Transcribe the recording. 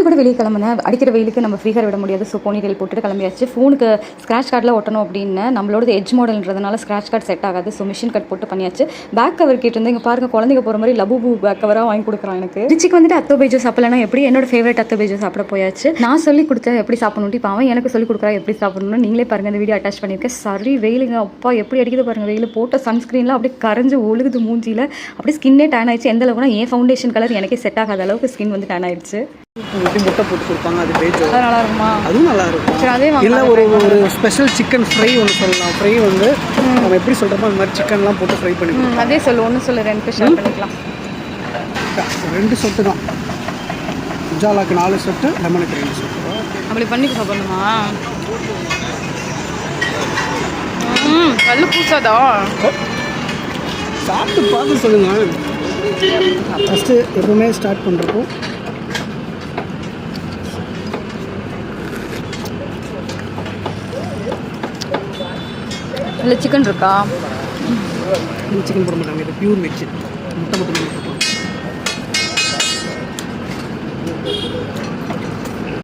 கூட வெளியே கிளம்புனேன். அடிக்கிற வெயிலுக்கு நம்ம ஃப்ரீ ஹேர் விட முடியாது. ஸோ போனிடெயில் போட்டுட்டு கிளம்பியாச்சு. ஃபோனுக்கு ஸ்க்ராட்ச் கார்டில் ஒட்டணும் அப்படின்னு நம்மளோட எட்ஜ் மாடல்ன்றதுனால ஸ்க்ராட்ச் கார்டு செட் ஆகாது. ஸோ மிஷின் கட் போட்டு பண்ணியாச்சு. பேக் கவர் கேட்டிருந்தேன். இங்கே பாருங்கள், குழந்தைங்க போகிற மாதிரி லபுபு பேக் கவராக வாங்கி கொடுக்குறான் எனக்கு. ரிச்சிக்கு வந்துட்டு அத்தோபேஜோ சாப்பிடலாம் எப்படி என்னோட ஃபேவரட் அத்தோபேஜோ சாப்பிட போயாச்சு. நான் சொல்லி கொடுத்தா எப்படி சாப்பிடணும், இப்போ அவன் எனக்கு சொல்லி கொடுக்குறா எப்படி சாப்பிடணும்னு. நீங்களே பாருங்கள், இந்த வீடியோ அட்டாச் பண்ணியிருக்கேன். சரி வெயிலுங்க, அப்பா எப்படி அடிக்குது பாருங்கள். வெயில் போட்ட சன்ஸ்க்ரீன்லாம் அப்படியே கரைஞ்சு ஒழுகுது மூஞ்சியில். அப்படியே ஸ்கின்னே டேன் ஆயிடுச்சு. எந்த அளவுக்குனா என் ஃபவுண்டேஷன் கலர் எனக்கே செட் ஆகாத அளவுக்கு ஸ்கின் வந்து டேன் ஆயிடுச்சு. முட்டை போட்டு கொடுப்பாங்க, அது பேஜோ. அது நல்லா இருக்குமா? அதுவும் நல்லா இருக்கும். சரி, அதே இல்லை ஒரு ஸ்பெஷல் சிக்கன் ஃப்ரை ஒன்று சொல்லலாம். ஃப்ரை வந்து நம்ம எப்படி சொல்கிறோமோ அது மாதிரி சிக்கன்லாம் போட்டு ஃப்ரை பண்ணிக்கலாம். அதே சொல்லு, ஒன்று சொல்லு, 2 ஷேர் பண்ணிக்கலாம். 2 சொட்டு தான். உஜாலாக்கு 4 சொட்டு, லெமனுக்கு 2 சொட்டு. அப்படி பண்ணி சாப்பிடணுமா? கல் பூசாதா? சாப்பிட்டு பார்த்து சொல்லுங்கள். ஃபஸ்ட்டு எப்பவுமே ஸ்டார்ட் பண்ணுறப்போ இல்லை சிக்கன் இருக்கா? சிக்கன் போட மாட்டாங்க, இது பியூர் வெஜ். முட்டை மட்டும்